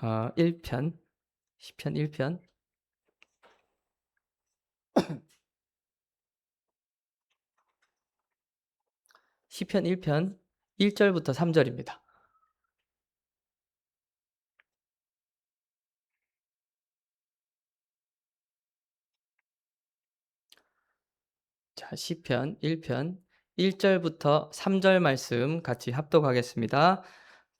1편, 시편 1편. 시편 1편 1절부터 3절입니다. 자, 시편 1편 1절부터 3절 말씀 같이 합독하겠습니다.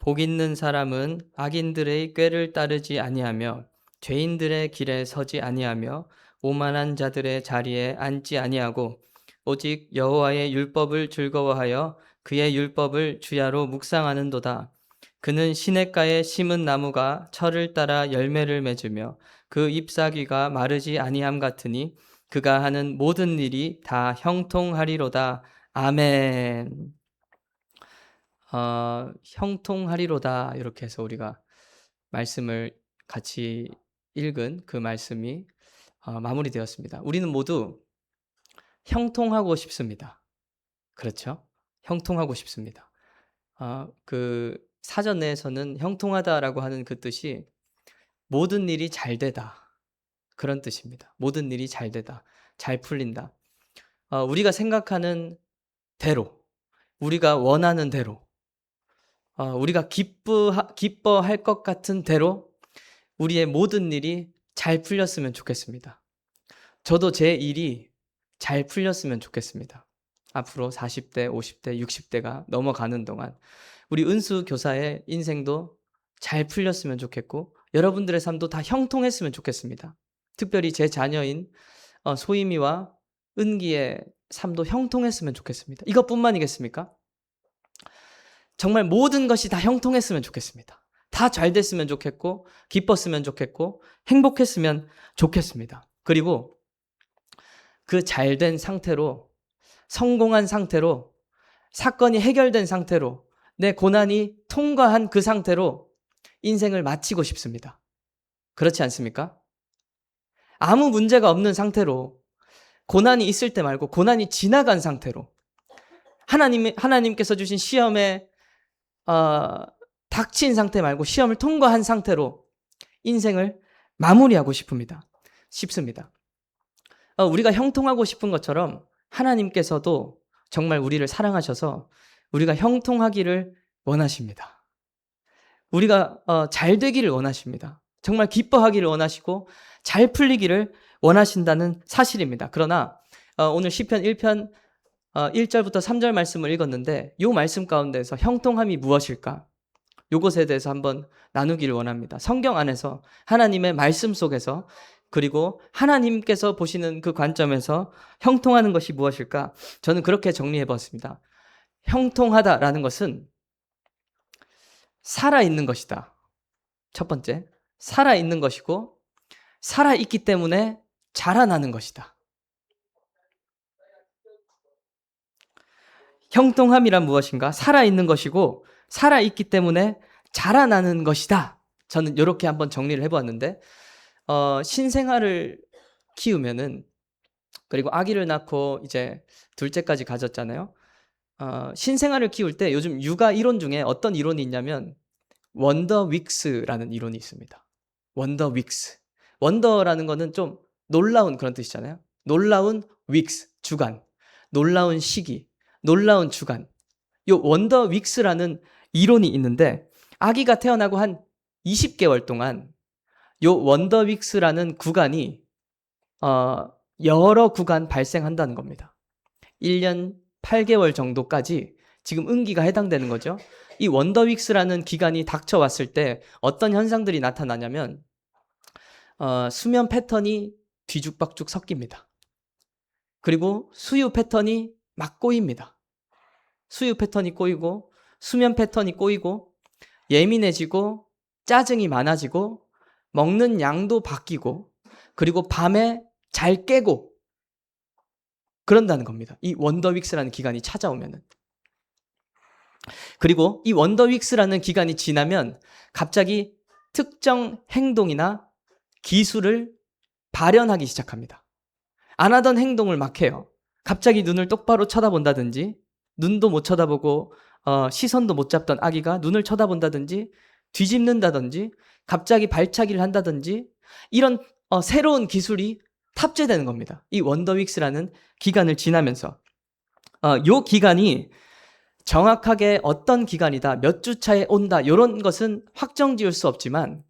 복 있는 사람은 악인들의 꾀를 따르지 아니하며 죄인들의 길에 서지 아니하며 오만한 자들의 자리에 앉지 아니하고 오직 여호와의 율법을 즐거워하여 그의 율법을 주야로 묵상하는도다. 그는 시냇가에 심은 나무가 철을 따라 열매를 맺으며 그 잎사귀가 마르지 아니함 같으니 그가 하는 모든 일이 다 형통하리로다. 아멘. 형통하리로다. 이렇게 해서 우리가 말씀을 같이 읽은 그 말씀이 마무리되었습니다. 우리는 모두 형통하고 싶습니다. 그렇죠? 형통하고 싶습니다. 그 사전 내에서는 형통하다라고 하는 그 뜻이 모든 일이 잘 되다. 그런 뜻입니다. 모든 일이 잘 되다. 잘 풀린다. 우리가 생각하는 대로, 우리가 원하는 대로, 우리가 기뻐할 것 같은 대로 우리의 모든 일이 잘 풀렸으면 좋겠습니다. 저도 제 일이 잘 풀렸으면 좋겠습니다. 앞으로 40대, 50대, 60대가 넘어가는 동안 우리 은수 교사의 인생도 잘 풀렸으면 좋겠고 여러분들의 삶도 다 형통했으면 좋겠습니다. 특별히 제 자녀인 소희미와 은기의 삶도 형통했으면 좋겠습니다. 이것뿐만이겠습니까? 정말 모든 것이 다 형통했으면 좋겠습니다. 다 잘 됐으면 좋겠고 기뻤으면 좋겠고 행복했으면 좋겠습니다. 그리고 그 잘된 상태로 성공한 상태로 사건이 해결된 상태로 내 고난이 통과한 그 상태로 인생을 마치고 싶습니다. 그렇지 않습니까? 아무 문제가 없는 상태로 고난이 있을 때 말고 고난이 지나간 상태로 하나님께서 주신 시험에 닥친 상태 말고 시험을 통과한 상태로 인생을 마무리하고 싶습니다. 우리가 형통하고 싶은 것처럼 하나님께서도 정말 우리를 사랑하셔서 우리가 형통하기를 원하십니다. 우리가 잘 되기를 원하십니다. 정말 기뻐하기를 원하시고 잘 풀리기를 원하신다는 사실입니다. 그러나 오늘 시편 1편 1절부터 3절 말씀을 읽었는데 이 말씀 가운데서 형통함이 무엇일까? 이것에 대해서 한번 나누기를 원합니다. 성경 안에서 하나님의 말씀 속에서 그리고 하나님께서 보시는 그 관점에서 형통하는 것이 무엇일까? 저는 그렇게 정리해봤습니다. 형통하다라는 것은 살아있는 것이다. 첫 번째, 살아있는 것이고 살아있기 때문에 자라나는 것이다. 형통함이란 무엇인가? 살아있는 것이고 살아있기 때문에 자라나는 것이다. 저는 이렇게 한번 정리를 해보았는데 신생아를 키우면은 그리고 아기를 낳고 이제 둘째까지 가졌잖아요. 신생아를 키울 때 요즘 육아 이론 중에 어떤 이론이 있냐면 원더 윅스라는 이론이 있습니다. 원더 윅스. 원더라는 거는 좀 놀라운 그런 뜻이잖아요. 놀라운 윅스, 주간. 놀라운 시기, 놀라운 주간. 요 원더 윅스라는 이론이 있는데 아기가 태어나고 한 20개월 동안 요 원더 윅스라는 구간이 여러 구간 발생한다는 겁니다. 1년 8개월 정도까지 지금 은기가 해당되는 거죠. 이 원더 윅스라는 기간이 닥쳐왔을 때 어떤 현상들이 나타나냐면 수면 패턴이 뒤죽박죽 섞입니다. 그리고 수유 패턴이 막 꼬입니다. 수유 패턴이 꼬이고 수면 패턴이 꼬이고 예민해지고 짜증이 많아지고 먹는 양도 바뀌고 그리고 밤에 잘 깨고 그런다는 겁니다. 이 원더 윅스라는 기간이 찾아오면은. 그리고 이 원더 윅스라는 기간이 지나면 갑자기 특정 행동이나 기술을 발현하기 시작합니다. 안 하던 행동을 막 해요. 갑자기 눈을 똑바로 쳐다본다든지 눈도 못 쳐다보고 시선도 못 잡던 아기가 눈을 쳐다본다든지 뒤집는다든지 갑자기 발차기를 한다든지 이런 새로운 기술이 탑재되는 겁니다. 이 원더윅스라는 기간을 지나면서 요 기간이 정확하게 어떤 기간이다, 몇 주 차에 온다, 이런 것은 확정 지을 수 없지만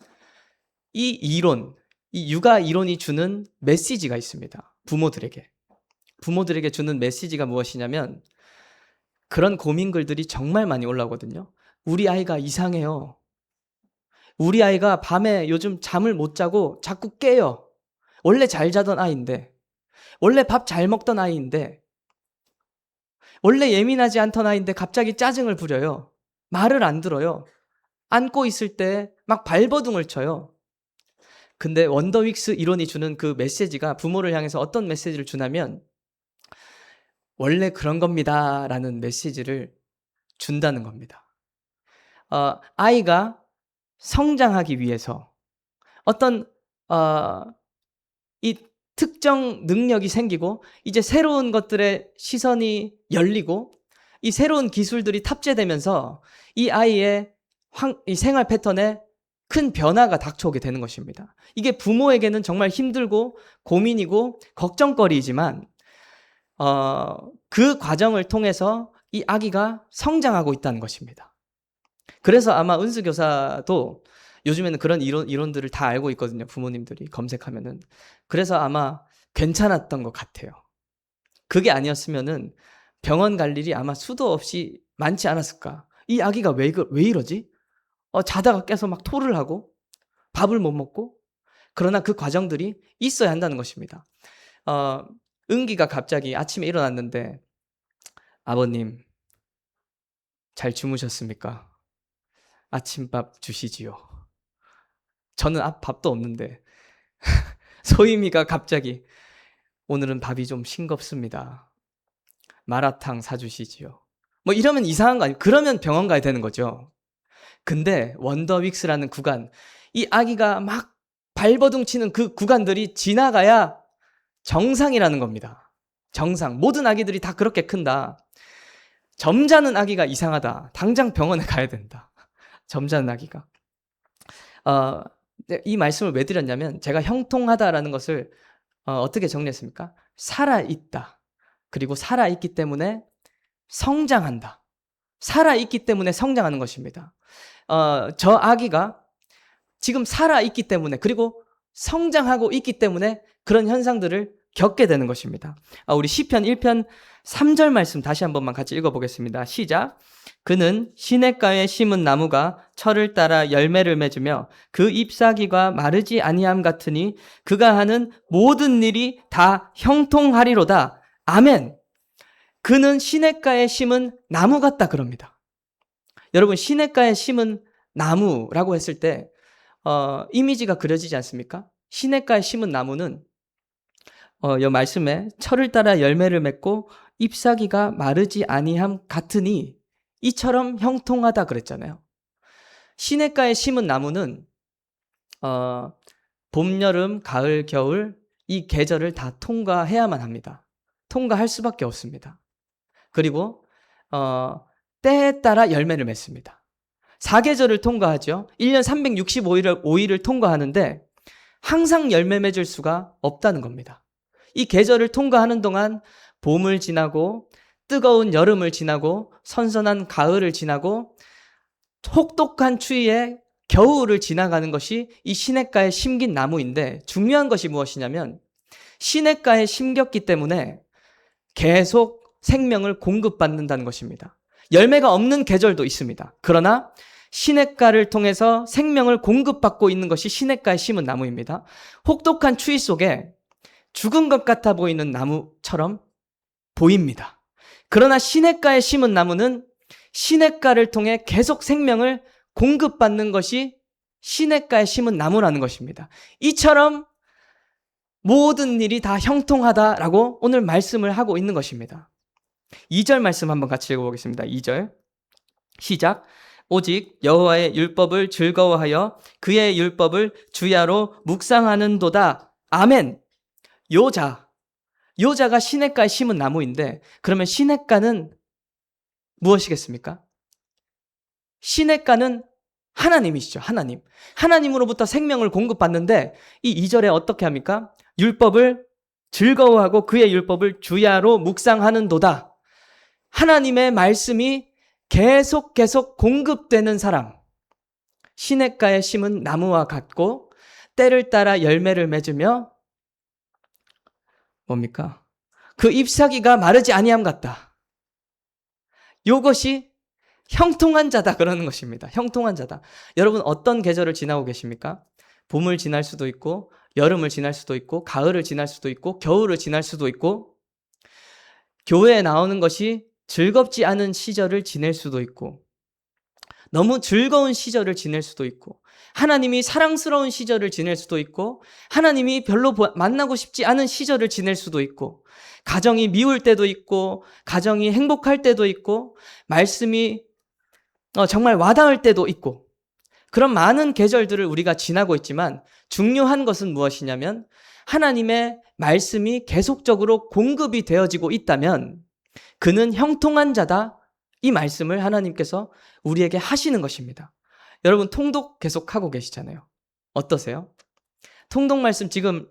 이 이론, 이 육아 이론이 주는 메시지가 있습니다. 부모들에게 주는 메시지가 무엇이냐면 그런 고민글들이 정말 많이 올라오거든요. 우리 아이가 이상해요. 우리 아이가 밤에 요즘 잠을 못 자고 자꾸 깨요. 원래 잘 자던 아이인데, 원래 밥 잘 먹던 아이인데, 원래 예민하지 않던 아이인데 갑자기 짜증을 부려요. 말을 안 들어요. 안고 있을 때 막 발버둥을 쳐요. 근데 원더윅스 이론이 주는 그 메시지가 부모를 향해서 어떤 메시지를 주냐면 원래 그런 겁니다 라는 메시지를 준다는 겁니다. 아이가 성장하기 위해서 어떤 이 특정 능력이 생기고 이제 새로운 것들의 시선이 열리고 이 새로운 기술들이 탑재되면서 이 아이의 이 생활 패턴에 큰 변화가 닥쳐오게 되는 것입니다. 이게 부모에게는 정말 힘들고 고민이고 걱정거리이지만 그 과정을 통해서 이 아기가 성장하고 있다는 것입니다. 그래서 아마 은수 교사도 요즘에는 그런 이론들을 다 알고 있거든요. 부모님들이 검색하면은. 그래서 아마 괜찮았던 것 같아요. 그게 아니었으면은 병원 갈 일이 아마 수도 없이 많지 않았을까. 이 아기가 왜 이러지? 자다가 깨서 막 토를 하고 밥을 못 먹고. 그러나 그 과정들이 있어야 한다는 것입니다. 은기가 갑자기 아침에 일어났는데 아버님 잘 주무셨습니까? 아침밥 주시지요. 저는 밥도 없는데 소희미가 갑자기 오늘은 밥이 좀 싱겁습니다. 마라탕 사주시지요. 뭐 이러면 이상한 거 아니에요? 그러면 병원 가야 되는 거죠. 근데 원더윅스라는 구간, 이 아기가 막 발버둥 치는 그 구간들이 지나가야 정상이라는 겁니다. 정상. 모든 아기들이 다 그렇게 큰다. 점잖은 아기가 이상하다. 당장 병원에 가야 된다. 점잖은 아기가. 이 말씀을 왜 드렸냐면 제가 형통하다라는 것을 어떻게 정리했습니까? 살아있다. 그리고 살아있기 때문에 성장한다. 살아있기 때문에 성장하는 것입니다. 저 아기가 지금 살아있기 때문에 그리고 성장하고 있기 때문에 그런 현상들을 겪게 되는 것입니다. 우리 시편 1편 3절 말씀 다시 한 번만 같이 읽어보겠습니다. 시작. 그는 시냇가에 심은 나무가 철을 따라 열매를 맺으며 그 잎사귀가 마르지 아니함 같으니 그가 하는 모든 일이 다 형통하리로다. 아멘. 그는 시냇가에 심은 나무 같다 그럽니다. 여러분 시냇가에 심은 나무라고 했을 때 이미지가 그려지지 않습니까? 시냇가에 심은 나무는 이 말씀에 철을 따라 열매를 맺고 잎사귀가 마르지 아니함 같으니 이처럼 형통하다 그랬잖아요. 시냇가에 심은 나무는 봄, 여름, 가을, 겨울 이 계절을 다 통과해야만 합니다. 통과할 수밖에 없습니다. 그리고 때에 따라 열매를 맺습니다. 4계절을 통과하죠. 1년 365일을 통과하는데 항상 열매 맺을 수가 없다는 겁니다. 이 계절을 통과하는 동안 봄을 지나고 뜨거운 여름을 지나고 선선한 가을을 지나고 혹독한 추위에 겨울을 지나가는 것이 이 시냇가에 심긴 나무인데 중요한 것이 무엇이냐면 시냇가에 심겼기 때문에 계속 생명을 공급받는다는 것입니다. 열매가 없는 계절도 있습니다. 그러나 시냇가를 통해서 생명을 공급받고 있는 것이 시냇가에 심은 나무입니다. 혹독한 추위 속에 죽은 것 같아 보이는 나무처럼 보입니다. 그러나 시냇가에 심은 나무는 시냇가를 통해 계속 생명을 공급받는 것이 시냇가에 심은 나무라는 것입니다. 이처럼 모든 일이 다 형통하다라고 오늘 말씀을 하고 있는 것입니다. 2절 말씀 한번 같이 읽어보겠습니다. 2절 시작. 오직 여호와의 율법을 즐거워하여 그의 율법을 주야로 묵상하는도다. 아멘. 요자가 시냇가에 심은 나무인데 그러면 시냇가는 무엇이겠습니까? 시냇가는 하나님이시죠. 하나님. 하나님으로부터 생명을 공급받는데 이 2절에 어떻게 합니까? 율법을 즐거워하고 그의 율법을 주야로 묵상하는도다. 하나님의 말씀이 계속 공급되는 사람. 시냇가에 심은 나무와 같고 때를 따라 열매를 맺으며 뭡니까? 그 잎사귀가 마르지 아니함 같다. 이것이 형통한 자다 그러는 것입니다. 형통한 자다. 여러분 어떤 계절을 지나고 계십니까? 봄을 지날 수도 있고 여름을 지날 수도 있고 가을을 지날 수도 있고 겨울을 지날 수도 있고 교회에 나오는 것이 즐겁지 않은 시절을 지낼 수도 있고 너무 즐거운 시절을 지낼 수도 있고 하나님이 사랑스러운 시절을 지낼 수도 있고 하나님이 별로 만나고 싶지 않은 시절을 지낼 수도 있고 가정이 미울 때도 있고 가정이 행복할 때도 있고 말씀이 정말 와닿을 때도 있고 그런 많은 계절들을 우리가 지나고 있지만 중요한 것은 무엇이냐면 하나님의 말씀이 계속적으로 공급이 되어지고 있다면 그는 형통한 자다. 이 말씀을 하나님께서 우리에게 하시는 것입니다. 여러분 통독 계속하고 계시잖아요. 어떠세요? 통독 말씀 지금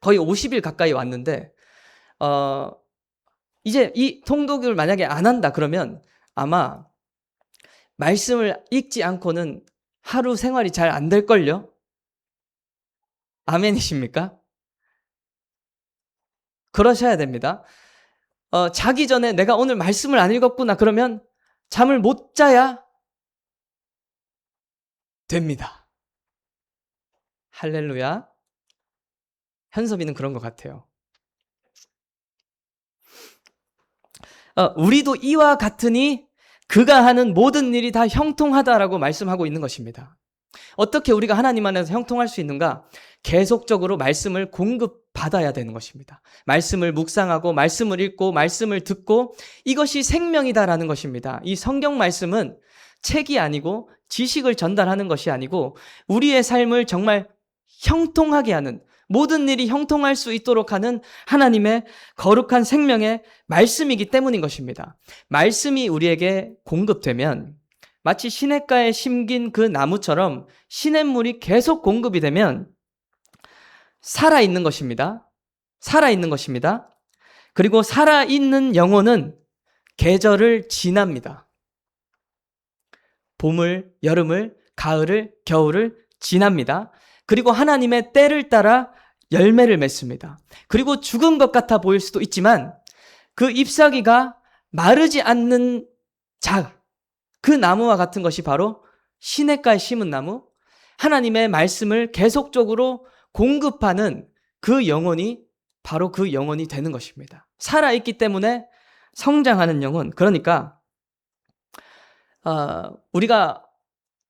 거의 50일 가까이 왔는데 이제 이 통독을 만약에 안 한다 그러면 아마 말씀을 읽지 않고는 하루 생활이 잘 안 될걸요? 아멘이십니까? 그러셔야 됩니다. 자기 전에 내가 오늘 말씀을 안 읽었구나 그러면 잠을 못 자야 됩니다. 할렐루야. 현섭이는 그런 것 같아요. 우리도 이와 같으니 그가 하는 모든 일이 다 형통하다라고 말씀하고 있는 것입니다. 어떻게 우리가 하나님 안에서 형통할 수 있는가? 계속적으로 말씀을 공급받아야 되는 것입니다. 말씀을 묵상하고 말씀을 읽고 말씀을 듣고 이것이 생명이다라는 것입니다. 이 성경 말씀은 책이 아니고 지식을 전달하는 것이 아니고 우리의 삶을 정말 형통하게 하는 모든 일이 형통할 수 있도록 하는 하나님의 거룩한 생명의 말씀이기 때문인 것입니다. 말씀이 우리에게 공급되면 마치 시냇가에 심긴 그 나무처럼 시냇물이 계속 공급이 되면 살아있는 것입니다. 살아있는 것입니다. 그리고 살아있는 영혼은 계절을 지납니다. 봄을, 여름을, 가을을, 겨울을 지납니다. 그리고 하나님의 때를 따라 열매를 맺습니다. 그리고 죽은 것 같아 보일 수도 있지만 그 잎사귀가 마르지 않는 그 나무와 같은 것이 바로 시냇가에 심은 나무, 하나님의 말씀을 계속적으로 공급하는 그 영혼이 바로 그 영혼이 되는 것입니다. 살아있기 때문에 성장하는 영혼. 그러니까 우리가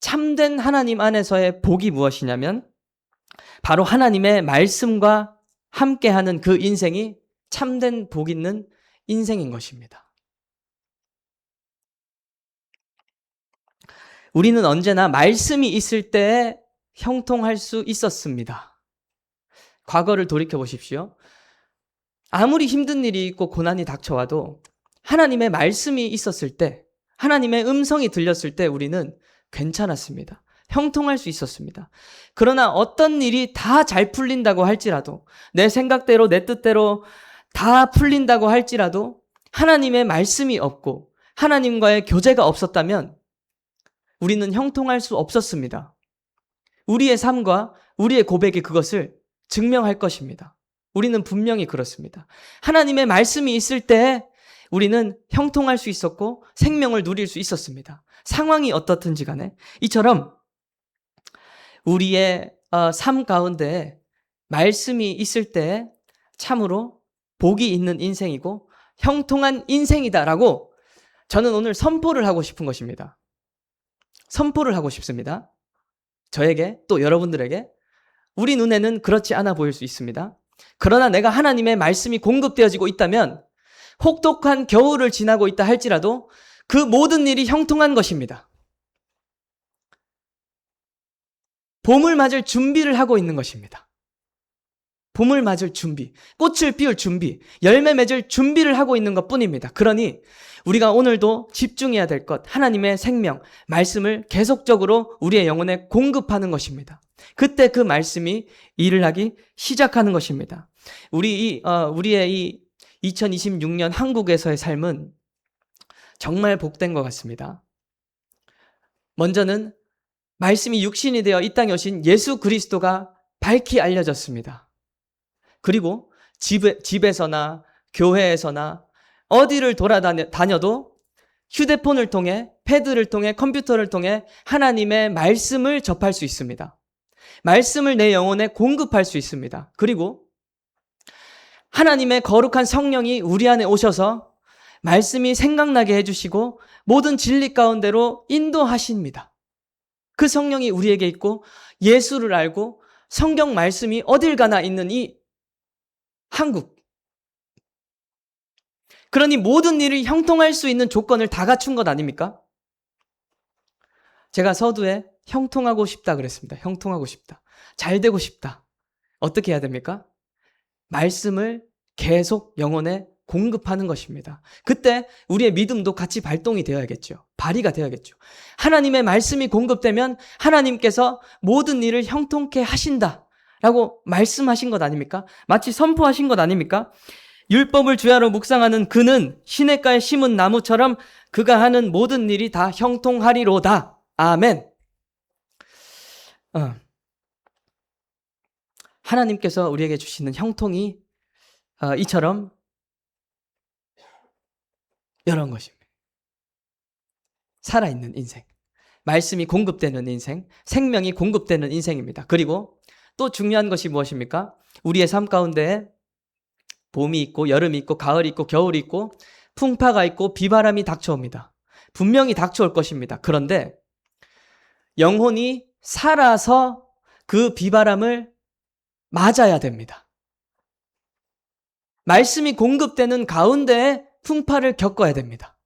참된 하나님 안에서의 복이 무엇이냐면 바로 하나님의 말씀과 함께하는 그 인생이 참된 복 있는 인생인 것입니다. 우리는 언제나 말씀이 있을 때 형통할 수 있었습니다. 과거를 돌이켜 보십시오. 아무리 힘든 일이 있고 고난이 닥쳐와도 하나님의 말씀이 있었을 때, 하나님의 음성이 들렸을 때 우리는 괜찮았습니다. 형통할 수 있었습니다. 그러나 어떤 일이 다 잘 풀린다고 할지라도, 내 생각대로 내 뜻대로 다 풀린다고 할지라도 하나님의 말씀이 없고 하나님과의 교제가 없었다면 우리는 형통할 수 없었습니다. 우리의 삶과 우리의 고백이 그것을 증명할 것입니다. 우리는 분명히 그렇습니다. 하나님의 말씀이 있을 때 우리는 형통할 수 있었고 생명을 누릴 수 있었습니다. 상황이 어떻든지 간에 이처럼 우리의 삶 가운데 말씀이 있을 때 참으로 복이 있는 인생이고 형통한 인생이다라고 저는 오늘 선포를 하고 싶은 것입니다. 선포를 하고 싶습니다. 저에게 또 여러분들에게 우리 눈에는 그렇지 않아 보일 수 있습니다. 그러나 내가 하나님의 말씀이 공급되어지고 있다면 혹독한 겨울을 지나고 있다 할지라도 그 모든 일이 형통한 것입니다. 봄을 맞을 준비를 하고 있는 것입니다. 봄을 맞을 준비, 꽃을 피울 준비, 열매 맺을 준비를 하고 있는 것뿐입니다. 그러니 우리가 오늘도 집중해야 될 것, 하나님의 생명, 말씀을 계속적으로 우리의 영혼에 공급하는 것입니다. 그때 그 말씀이 일을 하기 시작하는 것입니다. 우리의 이 2026년 한국에서의 삶은 정말 복된 것 같습니다. 먼저는 말씀이 육신이 되어 이 땅에 오신 예수 그리스도가 밝히 알려졌습니다. 그리고 집에서나 교회에서나 어디를 돌아다녀도 휴대폰을 통해, 패드를 통해, 컴퓨터를 통해 하나님의 말씀을 접할 수 있습니다. 말씀을 내 영혼에 공급할 수 있습니다. 그리고 하나님의 거룩한 성령이 우리 안에 오셔서 말씀이 생각나게 해주시고 모든 진리 가운데로 인도하십니다. 그 성령이 우리에게 있고 예수를 알고 성경 말씀이 어딜 가나 있는 이 한국. 그러니 모든 일을 형통할 수 있는 조건을 다 갖춘 것 아닙니까? 제가 서두에 형통하고 싶다 그랬습니다. 형통하고 싶다. 잘 되고 싶다. 어떻게 해야 됩니까? 말씀을 계속 영혼에 공급하는 것입니다. 그때 우리의 믿음도 같이 발동이 되어야겠죠. 발휘가 되어야겠죠. 하나님의 말씀이 공급되면 하나님께서 모든 일을 형통케 하신다라고 말씀하신 것 아닙니까? 마치 선포하신 것 아닙니까? 율법을 주야로 묵상하는 그는 시냇가에 심은 나무처럼 그가 하는 모든 일이 다 형통하리로다. 아멘. 하나님께서 우리에게 주시는 형통이 이처럼 이런 것입니다. 살아있는 인생, 말씀이 공급되는 인생, 생명이 공급되는 인생입니다. 그리고 또 중요한 것이 무엇입니까? 우리의 삶 가운데 봄이 있고 여름이 있고 가을이 있고 겨울이 있고 풍파가 있고 비바람이 닥쳐옵니다. 분명히 닥쳐올 것입니다. 그런데 영혼이 살아서 그 비바람을 맞아야 됩니다. 말씀이 공급되는 가운데에 풍파를 겪어야 됩니다.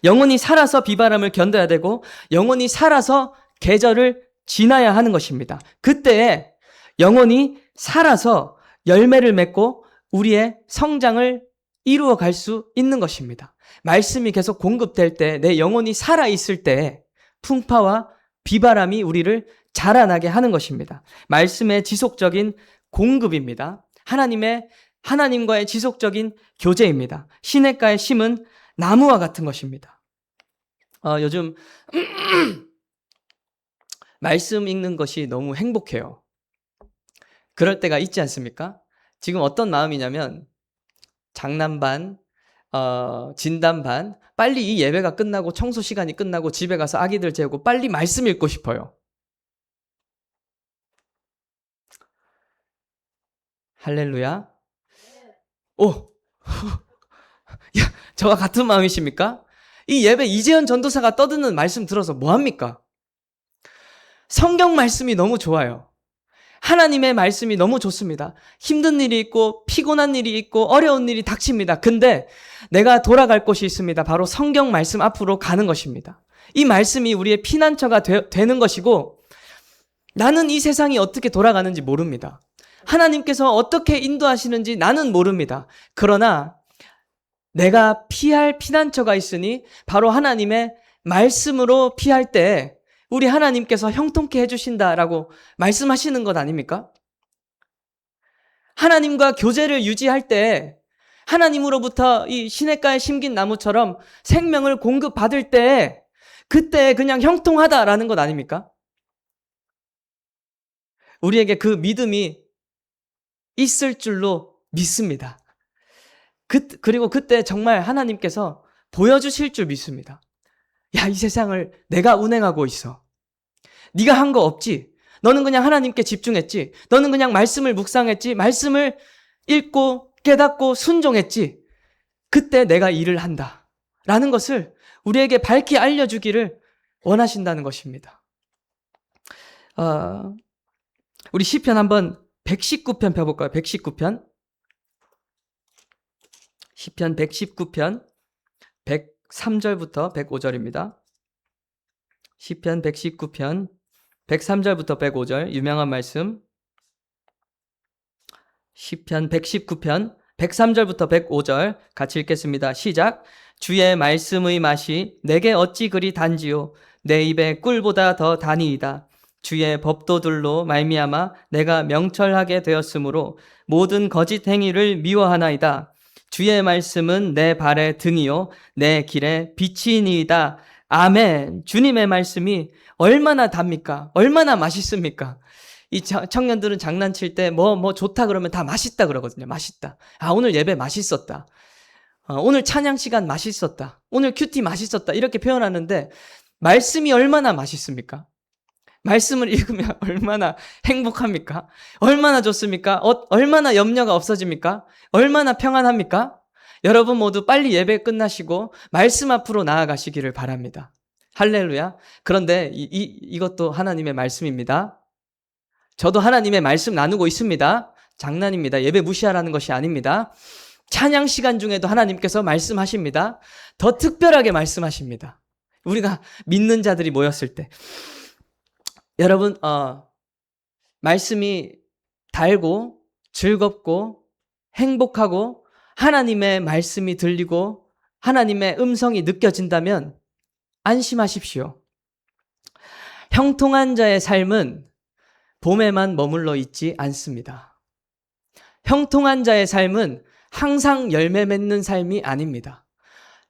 영혼이 살아서 비바람을 견뎌야 되고 영혼이 살아서 계절을 지나야 하는 것입니다. 그때에 영혼이 살아서 열매를 맺고 우리의 성장을 이루어갈 수 있는 것입니다. 말씀이 계속 공급될 때, 내 영혼이 살아있을 때 풍파와 비바람이 우리를 자라나게 하는 것입니다. 말씀의 지속적인 공급입니다. 하나님과의 지속적인 교제입니다. 시냇가에 심은 나무와 같은 것입니다. 요즘 말씀 읽는 것이 너무 행복해요. 그럴 때가 있지 않습니까? 지금 어떤 마음이냐면 장난 반, 진담 반, 빨리 이 예배가 끝나고 청소 시간이 끝나고 집에 가서 아기들 재우고 빨리 말씀 읽고 싶어요. 할렐루야. 오! 야, 저와 같은 마음이십니까? 이 예배 이재현 전도사가 떠드는 말씀 들어서 뭐합니까? 성경 말씀이 너무 좋아요. 하나님의 말씀이 너무 좋습니다. 힘든 일이 있고 피곤한 일이 있고 어려운 일이 닥칩니다. 근데 내가 돌아갈 곳이 있습니다. 바로 성경 말씀 앞으로 가는 것입니다. 이 말씀이 우리의 피난처가 되는 것이고 나는 이 세상이 어떻게 돌아가는지 모릅니다. 하나님께서 어떻게 인도하시는지 나는 모릅니다. 그러나 내가 피할 피난처가 있으니 바로 하나님의 말씀으로 피할 때 우리 하나님께서 형통케 해주신다라고 말씀하시는 것 아닙니까? 하나님과 교제를 유지할 때 하나님으로부터 이 시냇가에 심긴 나무처럼 생명을 공급받을 때 그때 그냥 형통하다라는 것 아닙니까? 우리에게 그 믿음이 있을 줄로 믿습니다. 그리고 그때 정말 하나님께서 보여주실 줄 믿습니다. 야, 이 세상을 내가 운행하고 있어. 네가 한 거 없지? 너는 그냥 하나님께 집중했지? 너는 그냥 말씀을 묵상했지? 말씀을 읽고 깨닫고 순종했지? 그때 내가 일을 한다. 라는 것을 우리에게 밝히 알려주기를 원하신다는 것입니다. 우리 시편 한번 119편 펴볼까요? 119편. 시편 119편 103절부터 105절입니다. 시편 119편 103절부터 105절 유명한 말씀. 시편 119편 103절부터 105절 같이 읽겠습니다. 시작. 주의 말씀의 맛이 내게 어찌 그리 단지요 내 입에 꿀보다 더 다니이다. 주의 법도들로 말미암아 내가 명철하게 되었으므로 모든 거짓 행위를 미워하나이다. 주의 말씀은 내 발의 등이요 내 길에 빛이니이다. 아멘. 주님의 말씀이 얼마나 답니까? 얼마나 맛있습니까? 이 청년들은 장난칠 때 뭐 좋다 그러면 다 맛있다 그러거든요. 맛있다. 아, 오늘 예배 맛있었다. 오늘 찬양 시간 맛있었다. 오늘 큐티 맛있었다. 이렇게 표현하는데 말씀이 얼마나 맛있습니까? 말씀을 읽으면 얼마나 행복합니까? 얼마나 좋습니까? 얼마나 염려가 없어집니까? 얼마나 평안합니까? 여러분 모두 빨리 예배 끝나시고 말씀 앞으로 나아가시기를 바랍니다. 할렐루야. 그런데 이것도 하나님의 말씀입니다. 저도 하나님의 말씀 나누고 있습니다. 장난입니다. 예배 무시하라는 것이 아닙니다. 찬양 시간 중에도 하나님께서 말씀하십니다. 더 특별하게 말씀하십니다. 우리가 믿는 자들이 모였을 때. 여러분, 말씀이 달고 즐겁고 행복하고 하나님의 말씀이 들리고 하나님의 음성이 느껴진다면 안심하십시오. 형통한 자의 삶은 봄에만 머물러 있지 않습니다. 형통한 자의 삶은 항상 열매 맺는 삶이 아닙니다.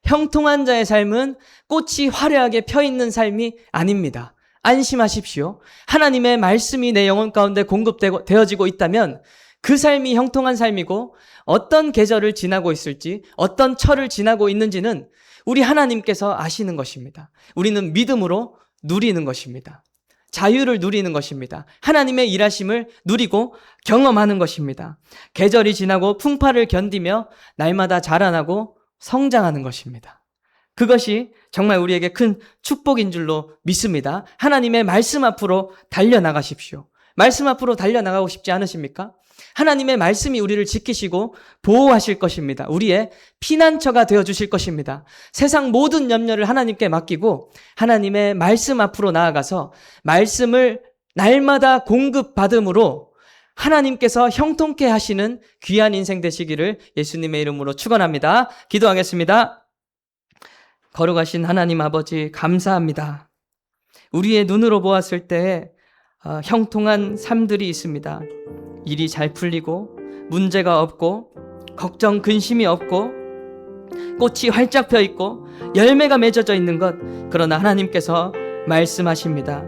형통한 자의 삶은 꽃이 화려하게 펴있는 삶이 아닙니다. 안심하십시오. 하나님의 말씀이 내 영혼 가운데 공급되어지고 있다면 그 삶이 형통한 삶이고 어떤 계절을 지나고 있을지 어떤 철을 지나고 있는지는 우리 하나님께서 아시는 것입니다. 우리는 믿음으로 누리는 것입니다. 자유를 누리는 것입니다. 하나님의 일하심을 누리고 경험하는 것입니다. 계절이 지나고 풍파를 견디며 날마다 자라나고 성장하는 것입니다. 그것이 정말 우리에게 큰 축복인 줄로 믿습니다. 하나님의 말씀 앞으로 달려나가십시오. 말씀 앞으로 달려나가고 싶지 않으십니까? 하나님의 말씀이 우리를 지키시고 보호하실 것입니다. 우리의 피난처가 되어주실 것입니다. 세상 모든 염려를 하나님께 맡기고 하나님의 말씀 앞으로 나아가서 말씀을 날마다 공급받음으로 하나님께서 형통케 하시는 귀한 인생 되시기를 예수님의 이름으로 축원합니다. 기도하겠습니다. 거룩하신 하나님 아버지 감사합니다. 우리의 눈으로 보았을 때 형통한 삶들이 있습니다. 일이 잘 풀리고 문제가 없고 걱정 근심이 없고 꽃이 활짝 펴 있고 열매가 맺어져 있는 것, 그러나 하나님께서 말씀하십니다.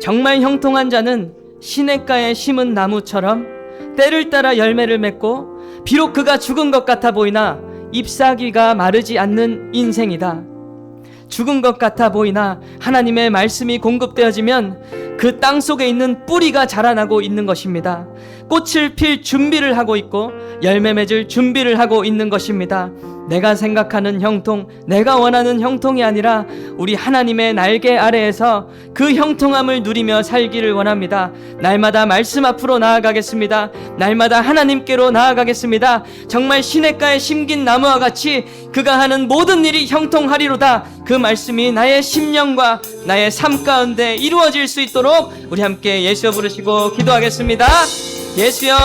정말 형통한 자는 시냇가에 심은 나무처럼 때를 따라 열매를 맺고 비록 그가 죽은 것 같아 보이나 잎사귀가 마르지 않는 인생이다. 죽은 것 같아 보이나 하나님의 말씀이 공급되어지면 그 땅 속에 있는 뿌리가 자라나고 있는 것입니다. 꽃을 필 준비를 하고 있고 열매 맺을 준비를 하고 있는 것입니다. 내가 생각하는 형통, 내가 원하는 형통이 아니라 우리 하나님의 날개 아래에서 그 형통함을 누리며 살기를 원합니다. 날마다 말씀 앞으로 나아가겠습니다. 날마다 하나님께로 나아가겠습니다. 정말 시냇가에 심긴 나무와 같이 그가 하는 모든 일이 형통하리로다. 그 말씀이 나의 심령과 나의 삶 가운데 이루어질 수 있도록 우리 함께 예수여 부르시고 기도하겠습니다. 예수여